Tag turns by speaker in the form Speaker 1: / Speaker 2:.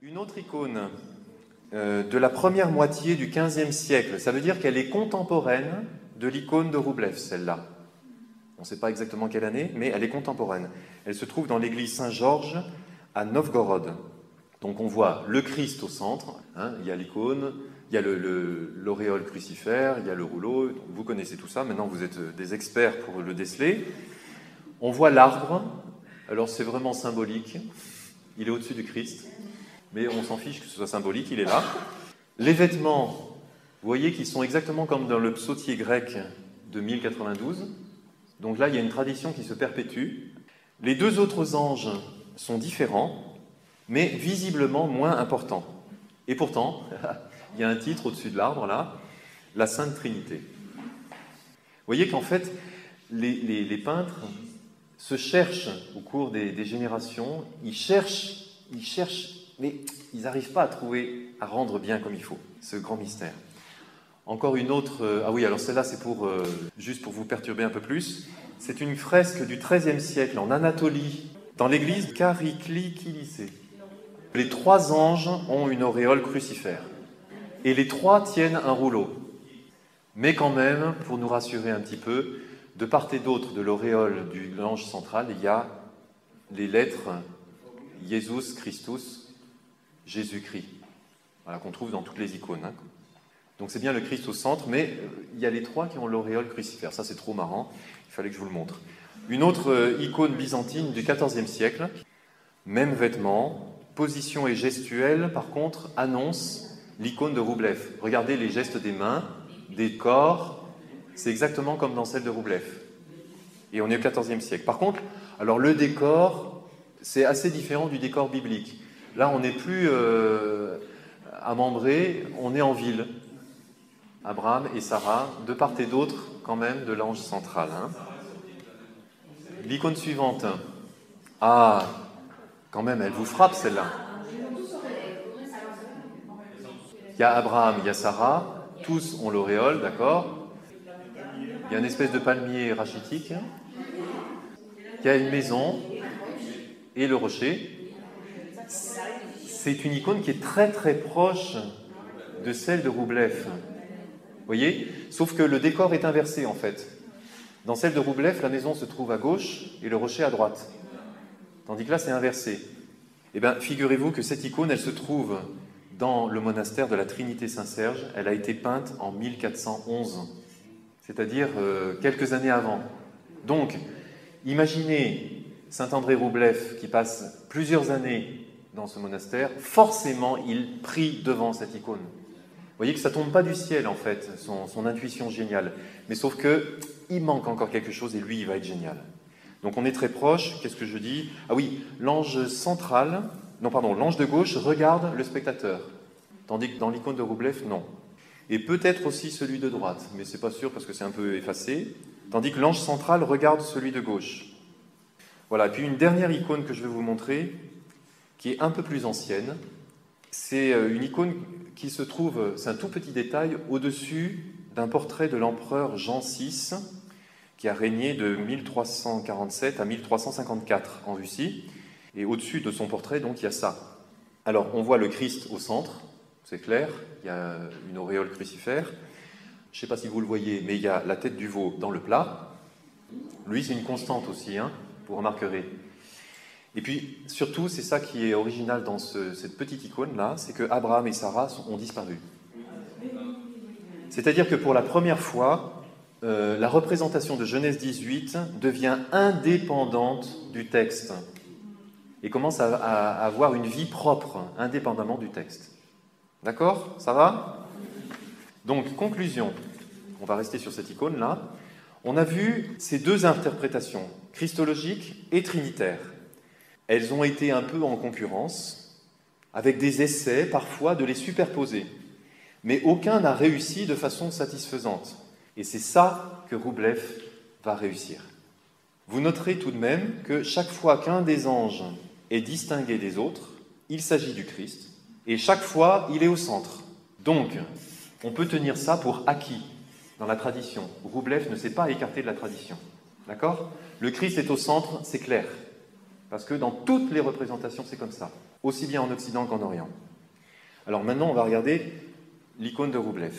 Speaker 1: Une autre icône de la première moitié du XVe siècle, ça veut dire qu'elle est contemporaine de l'icône de Roublev, celle-là. On ne sait pas exactement quelle année, mais elle est contemporaine. Elle se trouve dans l'église Saint-Georges à Novgorod. Donc on voit le Christ au centre, il y a l'icône, il y a l'auréole crucifère, il y a le rouleau, vous connaissez tout ça, maintenant vous êtes des experts pour le déceler. On voit l'arbre, alors c'est vraiment symbolique, il est au-dessus du Christ, mais on s'en fiche que ce soit symbolique, il est là. Les vêtements, vous voyez qu'ils sont exactement comme dans le psautier grec de 1092, donc là il y a une tradition qui se perpétue. Les deux autres anges sont différents, mais visiblement moins importants. Et pourtant, il y a un titre au-dessus de l'arbre, là, la Sainte Trinité. Vous voyez qu'en fait, les peintres se cherchent au cours des générations, ils cherchent, mais ils n'arrivent pas à rendre bien comme il faut, ce grand mystère. Encore une autre, ah oui, alors celle-là c'est juste pour vous perturber un peu plus, c'est une fresque du XIIIe siècle en Anatolie, dans l'église Karikli-Kilisé. Les trois anges ont une auréole crucifère. Et les trois tiennent un rouleau. Mais quand même, pour nous rassurer un petit peu, de part et d'autre de l'auréole de l'ange central, il y a les lettres Jesus Christus, Jésus-Christ, voilà, qu'on trouve dans toutes les icônes. Donc c'est bien le Christ au centre, mais il y a les trois qui ont l'auréole crucifère. Ça c'est trop marrant, il fallait que je vous le montre. Une autre icône byzantine du XIVe siècle, même vêtement, position et gestuelle, par contre, annonce l'icône de Roublev. Regardez les gestes des mains, des corps, c'est exactement comme dans celle de Roublev. Et on est au XIVe siècle. Par contre, alors le décor, c'est assez différent du décor biblique. Là, on n'est plus à Mambré, on est en ville. Abraham et Sarah, de part et d'autre, quand même, de l'ange central. L'icône suivante. Ah, quand même, elle vous frappe, celle-là. Il y a Abraham, il y a Sarah, tous ont l'auréole, d'accord. Il y a une espèce de palmier rachitique. Il y a une maison et le rocher. C'est une icône qui est très très proche de celle de Roublev. Vous voyez ? Sauf que le décor est inversé en fait. Dans celle de Roublev, la maison se trouve à gauche et le rocher à droite. Tandis que là, c'est inversé. Eh bien, figurez-vous que cette icône, elle se trouve dans le monastère de la Trinité-Saint-Serge. Elle a été peinte en 1411, c'est-à-dire quelques années avant. Donc, imaginez Saint-André Roublev qui passe plusieurs années dans ce monastère, forcément, il prie devant cette icône. Vous voyez que ça ne tombe pas du ciel, en fait, son intuition géniale. Mais sauf qu'il manque encore quelque chose et lui, il va être génial. Donc on est très proche. Qu'est-ce que je dis ? Ah oui, l'ange de gauche regarde le spectateur. Tandis que dans l'icône de Roublev, non. Et peut-être aussi celui de droite, mais c'est pas sûr parce que c'est un peu effacé. Tandis que l'ange central regarde celui de gauche. Voilà, et puis une dernière icône que je vais vous montrer, qui est un peu plus ancienne. C'est une icône qui se trouve, c'est un tout petit détail, au-dessus d'un portrait de l'empereur Jean VI, qui a régné de 1347 à 1354 en Russie. Et au-dessus de son portrait, donc, il y a ça. Alors, on voit le Christ au centre, c'est clair, il y a une auréole crucifère. Je ne sais pas si vous le voyez, mais il y a la tête du veau dans le plat. Lui, c'est une constante aussi, vous remarquerez. Et puis, surtout, c'est ça qui est original dans cette petite icône-là, c'est que Abraham et Sarah ont disparu. C'est-à-dire que pour la première fois, la représentation de Genèse 18 devient indépendante du texte et commence à avoir une vie propre, indépendamment du texte. D'accord ? Ça va ? Donc, conclusion. On va rester sur cette icône-là. On a vu ces deux interprétations, christologique et trinitaire. Elles ont été un peu en concurrence, avec des essais parfois de les superposer. Mais aucun n'a réussi de façon satisfaisante. Et c'est ça que Roublev va réussir. Vous noterez tout de même que chaque fois qu'un des anges est distingué des autres, il s'agit du Christ, et chaque fois, il est au centre. Donc, on peut tenir ça pour acquis dans la tradition. Roublev ne s'est pas écarté de la tradition. D'accord ? Le Christ est au centre, c'est clair. Parce que dans toutes les représentations, c'est comme ça, aussi bien en Occident qu'en Orient. Alors maintenant, on va regarder l'icône de Roublev.